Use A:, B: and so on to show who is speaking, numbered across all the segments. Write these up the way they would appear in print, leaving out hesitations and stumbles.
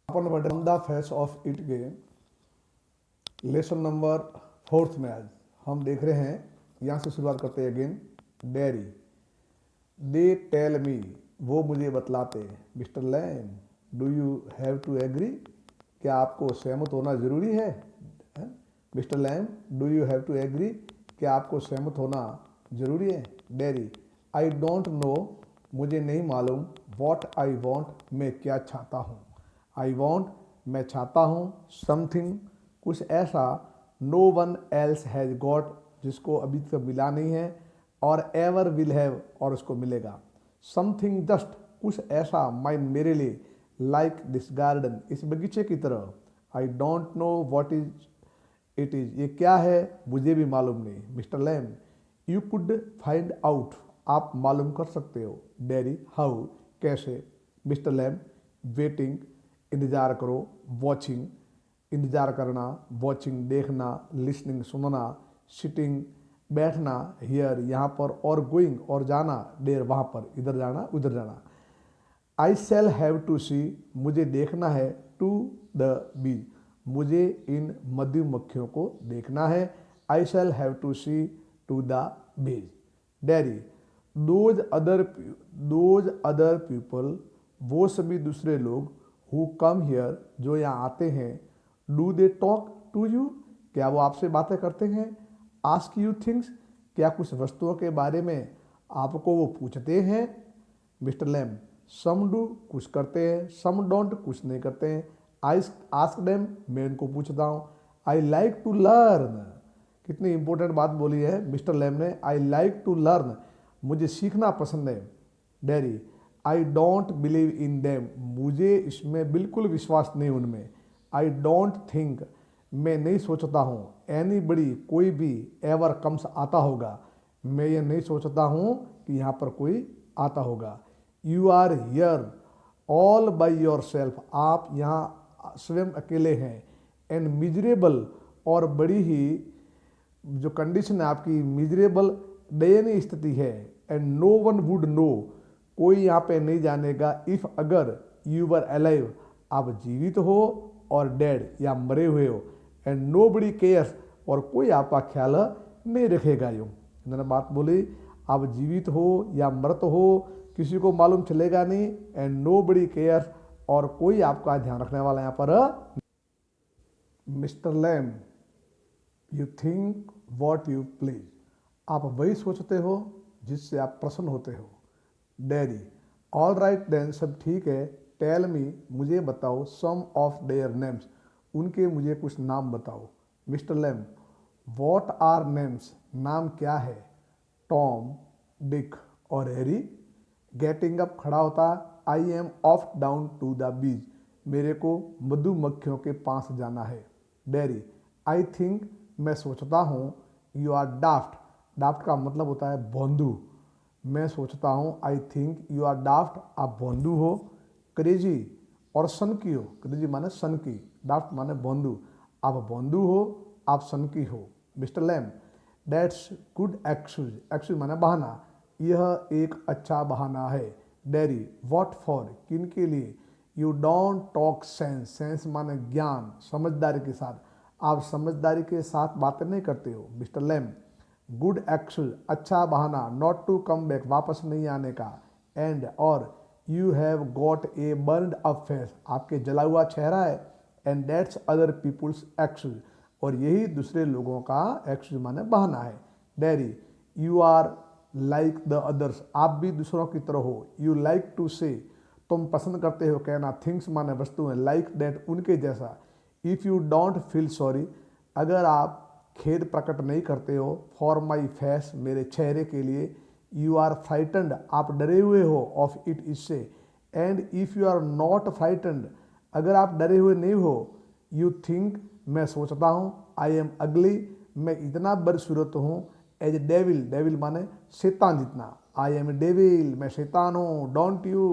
A: अपन बढ़े on the face of it के lesson number 4 में आज हम देख रहे हैं। यहाँ से शुरुआत करते हैं again. Derry they tell me, वो मुझे बतलाते हैं। Mister Lamb, do you have to agree, क्या आपको सहमत होना ज़रूरी है? Mister Lamb, do you have to agree, क्या आपको सहमत होना ज़रूरी है? डेयरी, आई डोंट नो, मुझे नहीं मालूम। वॉट आई वॉन्ट, मैं क्या चाहता हूँ। आई वॉन्ट, मैं चाहता हूँ। समथिंग, कुछ ऐसा। No one else has got, जिसको अभी तक मिला नहीं है। और एवर विल हैव, और उसको मिलेगा। समथिंग जस्ट, कुछ ऐसा। माइन, मेरे लिए। लाइक दिस गार्डन, इस बगीचे की तरह। I don't know what is it is, ये क्या है मुझे भी मालूम नहीं। Mister Lamb, you could find out, आप मालूम कर सकते हो। डेयरी, हाउ, कैसे। मिस्टर लैम, वेटिंग, इंतज़ार करो। वॉचिंग, इंतज़ार करना। वॉचिंग, देखना। लिसनिंग, सुनना। सिटिंग, बैठना। हियर, यहाँ पर। और गोइंग, और जाना। देर, वहाँ पर। इधर जाना, उधर जाना। आई शैल हैव टू सी, मुझे देखना है। टू द बीज, मुझे इन मधुमक्खियों को देखना है। I shall have to see to the bees. Dairy, those other people, वो सभी दूसरे लोग। हु कम हियर, जो यहाँ आते हैं। Do they talk to you, क्या वो आपसे बातें करते हैं। आस्क यू थिंग्स, क्या कुछ वस्तुओं के बारे में आपको वो पूछते हैं। मिस्टर लैम, सम डू, कुछ करते हैं। सम डोंट, कुछ नहीं करते हैं। आई आस्क देम, मैं उनको पूछता हूँ। आई लाइक टू लर्न, कितनी इंपॉर्टेंट बात बोली है मिस्टर लैम ने। आई लाइक टू लर्न, मुझे सीखना पसंद है। Dairy, I don't believe in them, मुझे इसमें बिल्कुल विश्वास नहीं उनमें। आई डोंट थिंक, मैं नहीं सोचता हूँ। एनी बड़ी, कोई भी। एवर कम्स, आता होगा। मैं ये नहीं सोचता हूँ कि यहाँ पर कोई आता होगा। You are here all by yourself, आप यहाँ स्वयं अकेले हैं। एंड मिजरेबल, और बड़ी ही जो कंडीशन है आपकी, मिजरेबल, दयनीय स्थिति है। And no one would know, कोई यहाँ पे नहीं जानेगा। इफ़, अगर। यू वर अलाइव, आप जीवित हो। और डेड, या मरे हुए हो। एंड नो बडी केयर्स, और कोई आपका ख्याल नहीं रखेगा। यूँ इन्होंने बात बोली, आप जीवित हो या मृत हो, किसी को मालूम चलेगा नहीं। एंड नो बडी केयर्स, और कोई आपका ध्यान रखने वाला यहाँ पर। Mister Lamb, you think what you please, आप वही सोचते हो जिससे आप प्रसन्न होते हो। डेयरी, ऑल राइट देन, सब ठीक है। टेल मी, मुझे बताओ। सम ऑफ देयर नेम्स, उनके मुझे कुछ नाम बताओ। Mister Lamb, what are names, नाम क्या है। टॉम, डिक और हैरी। गेटिंग अप, खड़ा होता। I am off down to the beach, मेरे को मधुमक्खियों के पास जाना है। डेयरी, आई थिंक, मैं सोचता हूँ। यू आर डाफ्ट, डाफ्ट का मतलब होता है भोंदू। मैं सोचता हूँ। I think you are daft, आप भोंदू हो। क्रेजी, और सन की हो। क्रेजी माने सन की, डाफ्ट माने भोंदू। आप भोंदू हो, आप सन की हो। Mister Lamb, that's good excuse, excuse माने बहाना, यह एक अच्छा बहाना है। डेयरी, वॉट फॉर, किन के लिए। You don't talk sense, sense माने ज्ञान, समझदारी के साथ, आप समझदारी के साथ बातें नहीं करते हो। मिस्टर लैम, गुड एक्सक्यूज, अच्छा बहाना। नॉट टू कम बैक, वापस नहीं आने का। एंड, और। You have got a burned up face, आपके जला हुआ चेहरा है। And that's other people's excuse, और यही दूसरे लोगों का एक्सक्यूज माने बहाना है। Dairy, you are like the others, आप भी दूसरों की तरह हो। यू लाइक टू से, तुम पसंद करते हो कहना। थिंग्स माने वस्तुएं। लाइक दैट, उनके जैसा। If you don't feel sorry, अगर आप खेद प्रकट नहीं करते हो। फॉर माई फेस, मेरे चेहरे के लिए। यू आर फ्राइटनड, आप डरे हुए हो। ऑफ इट, इससे। And if you are not frightened, अगर आप डरे हुए नहीं हो। यू थिंक, मैं सोचता हूँ। आई एम अगली, मैं इतना बदसूरत हूँ। एज डेविल, डेविल माने शैतान जितना। आई एम डेविल, मैं शैतान हूँ। डोंट यू,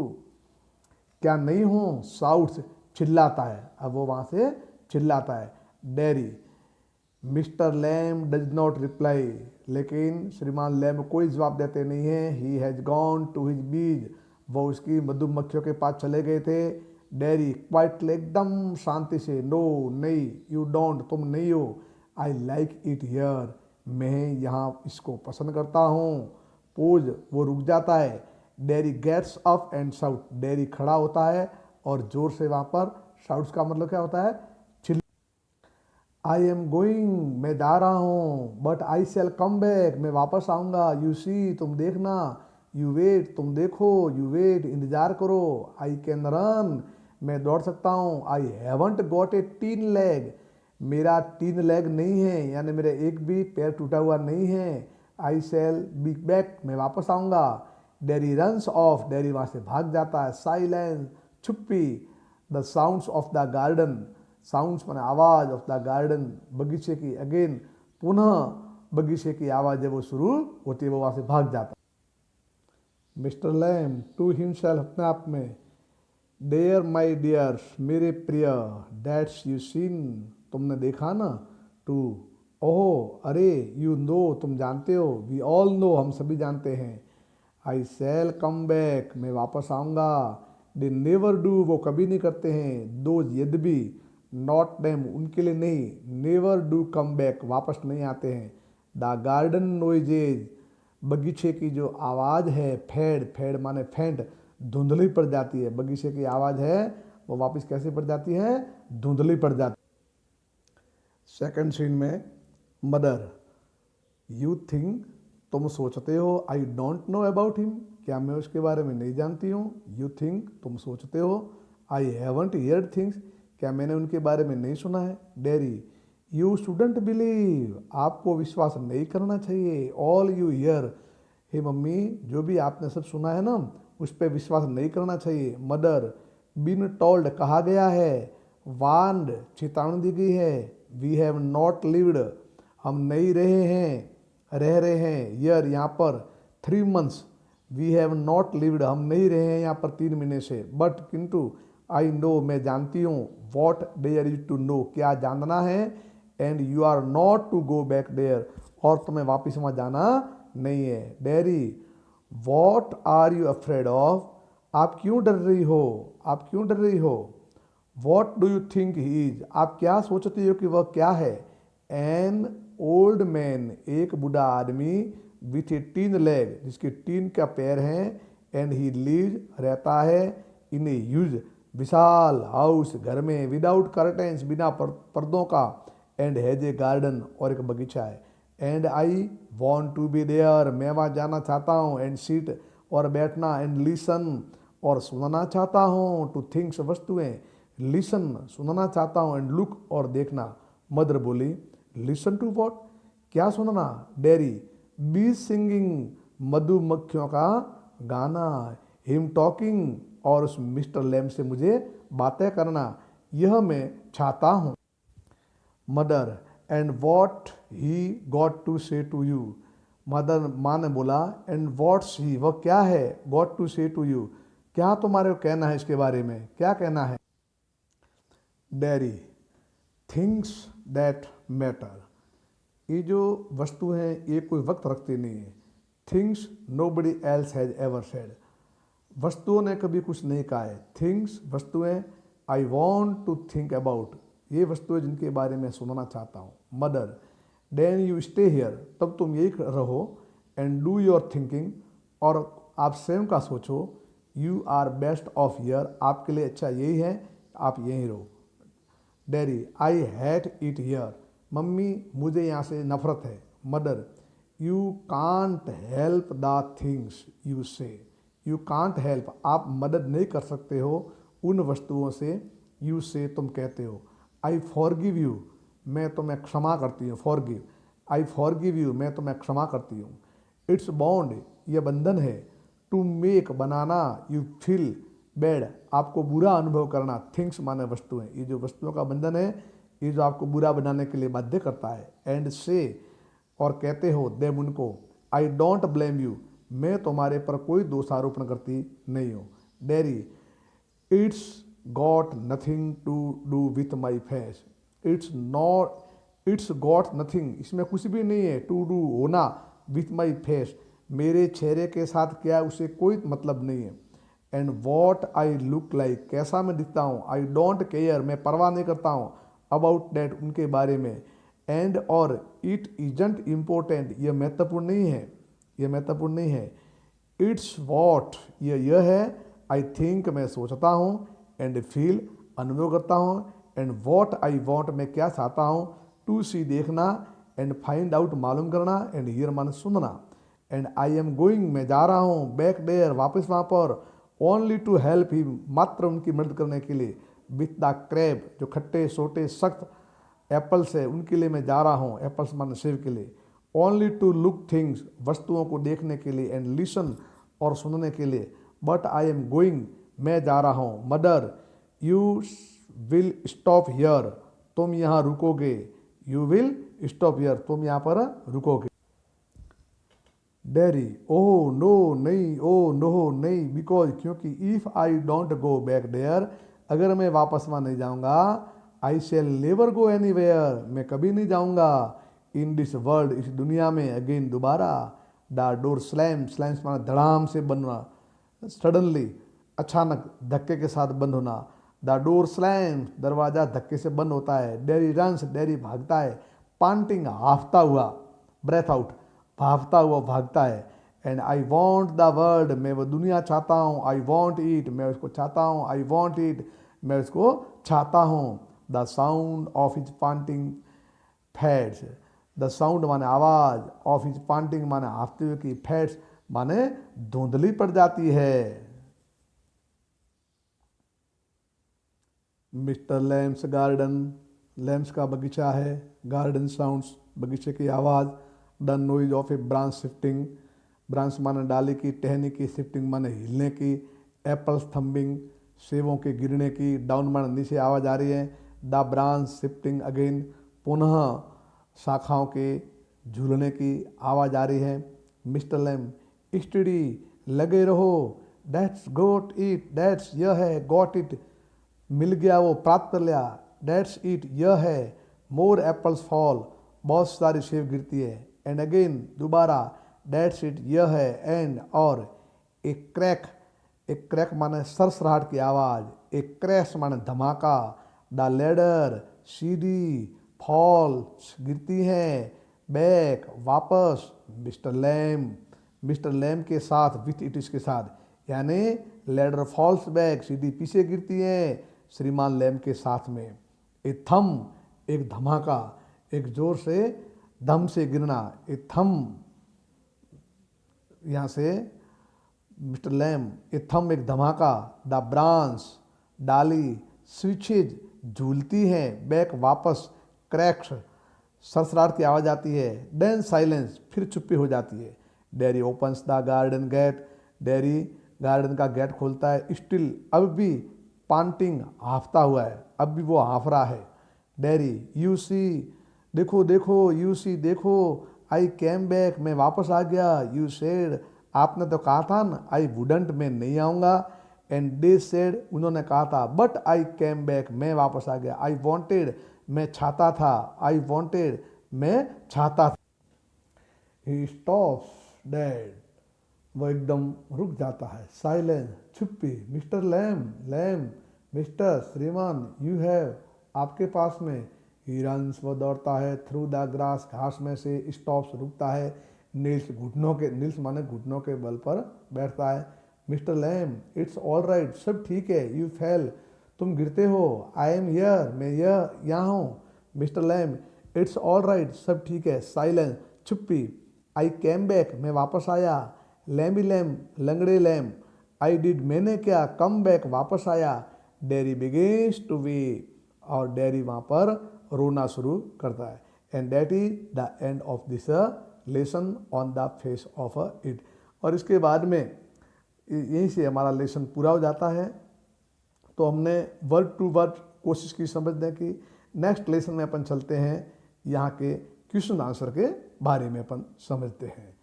A: क्या नहीं हूँ। साउट्स, चिल्लाता है। अब वो वहाँ से चिल्लाता है। Dairy, mister Lam does not reply, लेकिन श्रीमान लैम कोई जवाब देते नहीं हैं। He has gone to his bees, वो उसकी मधुमक्खियों के पास चले गए थे। डैडी क्वाइटली एकदम शांति से, नो नहीं, यू डोंट तुम नहीं हो, आई लाइक इट हियर मैं यहाँ इसको पसंद करता हूँ। पोज वो रुक जाता है। Daddy gets up and shout daddy खड़ा होता है और जोर से वहाँ पर शाउट्स का मतलब क्या होता है, आई एम गोइंग मैं जा रहा हूँ, but I shell come back मैं वापस आऊँगा, यू सी तुम देखना, यू वेट तुम देखो, यू वेट इंतज़ार करो, आई कैन रन मैं दौड़ सकता हूँ, I haven't got a 3 leg मेरा 3 लेग नहीं है यानी मेरे एक भी पैर टूटा हुआ नहीं है, आई शैल बी बैक मैं वापस आऊँगा। डैडी रन्स ऑफ डैडी वहाँ से भाग जाता है। साइलेंस चुप्पी। The sounds of the garden sounds माने आवाज़ ऑफ द गार्डन बगीचे की, अगेन पुनः बगीचे की आवाज़ जब वो शुरू होती है वो वहाँ से भाग जाता है। मिस्टर लैम टू हिमसेल्फ अपने आप में, डेयर माई डियर्स मेरे प्रिय, दैट्स यू सीन तुमने देखा ना, टू ओह अरे, यू नो तुम जानते हो, वी ऑल नो हम सभी जानते हैं, आई शैल कम बैक मैं वापस आऊँगा, दे नेवर डू वो कभी नहीं करते हैं, दोज यद्यपि, नॉट देम उनके लिए नहीं, नेवर डू कम बैक वापस नहीं आते हैं, द गार्डन नॉइजेज बगीचे की जो आवाज़ है, फेड फेड माने फेंट धुंधली पड़ जाती है, बगीचे की आवाज़ है वो वापस कैसे पड़ जाती है, धुंधली पड़ जाती है। सेकंड सीन में मदर, यू थिंक तुम सोचते हो, आई डोंट नो अबाउट हिम क्या मैं उसके बारे में नहीं जानती हूँ, यू थिंक तुम सोचते हो, आई हैवंट हियर्ड थिंग्स क्या मैंने उनके बारे में नहीं सुना है। डैडी, यू शुडंट बिलीव आपको विश्वास नहीं करना चाहिए, all you hear hey mummy जो भी आपने सब सुना है ना उस पर विश्वास नहीं करना चाहिए। मदर, बीन टोल्ड कहा गया है, वार्नड चेतावनी दी गई है, वी हैव नॉट लिव्ड हम नहीं रहे हैं, रह रहे हैं, ईयर यहाँ पर 3 months, we have not lived हम नहीं रहे हैं यहाँ पर 3 महीने से, बट किंतु आई नो मैं जानती हूँ, what there is to know क्या जानना है, and you are not to go back there और तुम्हें वापस वहाँ जाना नहीं है। Daddy, what are you afraid of आप क्यों डर रही हो, आप क्यों डर रही हो, what do you think he is आप क्या सोचती हो कि वह क्या है। एन ओल्ड मैन एक बूढ़ा आदमी, विथ ए 3 लेग जिसके 3 का पैर हैं, एंड ही लीव रहता है, इन ए ह्यूज विशाल हाउस घर में, विदाउट कर्टेंस बिना पर्दों का, एंड हैज ए गार्डन और एक बगीचा है, and I want to be there मैं वहाँ जाना चाहता हूँ, एंड सीट और बैठना, एंड लिसन और सुनना चाहता हूँ, टू थिंग्स वस्तुएं, लिसन सुनना चाहता हूँ, एंड लुक और देखना। मदर बोली, लिसन टू वॉट क्या सुनना। डैडी, बी सिंगिंग मधुमक्खियों का गाना, हिम टॉकिंग और उस मिस्टर लैम से मुझे बातें करना, यह मैं चाहता हूँ। Mother, and what he got to say to you mother माँ ने बोला, एंड वॉट्स ही वह क्या है, got to say to you क्या तुम्हारे को कहना है इसके बारे में, क्या कहना है। डैडी, थिंग्स दैट मैटर ये जो वस्तु हैं ये कोई वक्त रखती नहीं है। Things nobody else has ever said वस्तुओं ने कभी कुछ नहीं कहा है। थिंग्स वस्तुएं, I want to think about ये वस्तुएं जिनके बारे में सुनना चाहता हूँ। Mother, then you stay here तब तुम यही रहो, एंड डू योर थिंकिंग और आप स्वयं का सोचो, you are best of here आपके लिए अच्छा यही है आप यहीं रहो। Daddy, I hate it here mummy मुझे यहाँ से नफरत है। Mother, you can't help the things you say you can't help आप मदद नहीं कर सकते हो उन वस्तुओं से, यू से तुम कहते हो। आई फॉरगिव यू मैं तुम्हें क्षमा करती हूँ। फॉरगिव, आई फॉरगिव यू मैं तुम्हें क्षमा करती हूँ। इट्स बॉन्ड यह बंधन है, टू मेक बनाना, यू फील बैड आपको बुरा अनुभव करना, थिंग्स माने वस्तुएं, ये जो वस्तुओं का बंधन है ये जो आपको बुरा बनाने के लिए बाध्य करता है। एंड से और कहते हो देम उनको, आई डोंट ब्लेम यू मैं तुम्हारे पर कोई दोषारोपण करती नहीं हूँ। Daddy, it's got nothing to do with my face it's got nothing इसमें कुछ भी नहीं है, टू डू होना, विथ माई फेस मेरे चेहरे के साथ क्या उसे कोई मतलब नहीं है। And what I look like, कैसा मैं दिखता हूँ, आई डोंट केयर, मैं परवाह नहीं करता हूँ, अबाउट डैट, उनके बारे में, एंड और इट इजंट इम्पोर्टेंट, यह महत्वपूर्ण नहीं है, यह महत्वपूर्ण नहीं है, इट्स वॉट, यह है, आई थिंक, मैं सोचता हूँ, एंड फील, अनुभव करता हूँ, एंड वॉट आई वॉन्ट, मैं क्या चाहता हूँ, टू सी, देखना, एंड फाइंड आउट, मालूम करना, एंड हियर, माने सुनना, एंड आई एम गोइंग, मैं जा रहा हूँ, बैक देयर, वापस वहाँ पर, ओनली टू हेल्प हिम, मात्र उनकी मदद करने के लिए, विथ द क्रैब, जो खट्टे छोटे सख्त एप्पल्स है उनके लिए मैं जा रहा हूँ, एप्पल्स माने सेब के लिए, ओनली टू लुक थिंग्स, वस्तुओं को देखने के लिए, एंड लिसन, और सुनने के लिए, बट आई एम गोइंग, मैं जा रहा हूँ, mother you will stop here, तुम यहाँ रुकोगे, यू विल स्टॉप हियर, तुम यहाँ पर रुकोगे, डैडी, ओह नो नहीं, ओह नो नहीं, बिकॉज, क्योंकि, if I don't go back there, अगर मैं वापस वहाँ नहीं जाऊँगा, I shall never go anywhere, मैं कभी नहीं जाऊँगा, इन दिस वर्ल्ड, इस दुनिया में, अगेन, दोबारा, द डोर स्लैम, स्लैम्स माना धड़ाम से बंद होना, सडनली, अचानक, धक्के के साथ बंद होना, द डोर स्लैम्स, दरवाज़ा धक्के से बंद होता है, डैडी रन्स, डैडी भागता है, पांटिंग, हाफता हुआ, ब्रेथ आउट, भागता हुआ भागता है, and I want the world, मैं वो दुनिया चाहता हूँ, आई वॉन्ट इट, मैं उसको चाहता हूँ, आई वॉन्ट इट, मैं उसको चाहता हूँ, the sound of his panting fades, the sound माने आवाज़, ऑफ हिज पांटिंग माने हाफते हुए की, फैड्स माने धुंधली पड़ जाती है, मिस्टर लैम्स गार्डन, लैम्स का बगीचा है, गार्डन साउंड्स, बगीचे की आवाज़, the noise of A branch shifting, branch माने डाली की, टहनी की, शिफ्टिंग माने हिलने की, एप्पल्स थम्बिंग, सेबों के गिरने की, डाउन माने नीचे आवाज़ आ रही है, द ब्रांच शिफ्टिंग अगेन, पुनः शाखाओं के झूलने की आवाज़ आ रही है, मिस्टर लैम, स्टडी, लगे रहो, दैट्स गोट इट, दैट्स, यह है, गॉट इट, मिल गया, वो प्राप्त कर लिया, दैट्स इट, यह है, मोर एप्पल्स फॉल, बहुत सारी सेब गिरती है, एंड अगेन, दोबारा, दैट्स इट, यह है, एंड, और, एक क्रैक माने सरसराहट की आवाज़, एक क्रैश माने धमाका, द लेडर, सीढ़ी, फॉल, गिरती हैं, बैक, वापस, मिस्टर लैम के साथ, विथ इट, इसके साथ, यानी लेडर फॉल्स बैक, सीढ़ी पीछे गिरती है, श्रीमान लैम के साथ में, ए थम, एक धमाका, एक जोर से दम से गिरना, ए थम, यहाँ से मिस्टर लैम, ए थम, एक धमाका, द ब्रांच, डाली, स्विचेज, झूलती हैं, बैक, वापस, क्रैक्स, सरसराहट की आवाज़ आती है, देन साइलेंस, फिर चुप्पी हो जाती है, daddy opens the garden gate, daddy garden का गेट खोलता है, स्टिल, अब भी, पांटिंग, हाफता हुआ है, अब भी वो हाफ रहा है, डैडी, यू सी, देखो देखो, यू सी, देखो, आई कैम बैक, मैं वापस आ गया, यू सेड, आपने तो कहा था ना, आई वुडंट, मैं नहीं आऊँगा, एंड दे सेड, उन्होंने कहा था, बट आई कैम बैक, मैं वापस आ गया, आई वॉन्टेड, मैं चाहता था, आई वॉन्टेड, मैं चाहता था, ही स्टॉप्स डेड, वो एकदम रुक जाता है, साइलेंस, चुप्पी, मिस्टर लैम, मिस्टर, श्रीमान, यू हैव, आपके पास में, ही रन्स, वो दौड़ता है, थ्रू द ग्रास, घास में से, स्टॉप्स, रुकता है, नील्स माने घुटनों के बल पर बैठता है, mister Lam, it's all right, सब ठीक है, यू फेल, तुम गिरते हो, आई एम हियर, मैं यहाँ हूँ, mister Lam, it's all right, सब ठीक है, साइलेंस, चुप्पी, आई कैम बैक, मैं वापस आया, लैमी लैम, लंगड़े लैम, आई डिड, मैंने क्या, कम बैक, वापस आया, डैडी बिगिंस टू वीप, और डैडी वहाँ पर रोना शुरू करता है, and that is the end of this lesson on the face of it, और इसके बाद में यहीं से हमारा लेसन पूरा हो जाता है। तो हमने वर्ड टू वर्ड कोशिश की समझने की। नेक्स्ट लेसन में अपन चलते हैं, यहाँ के क्वेश्चन आंसर के बारे में अपन समझते हैं।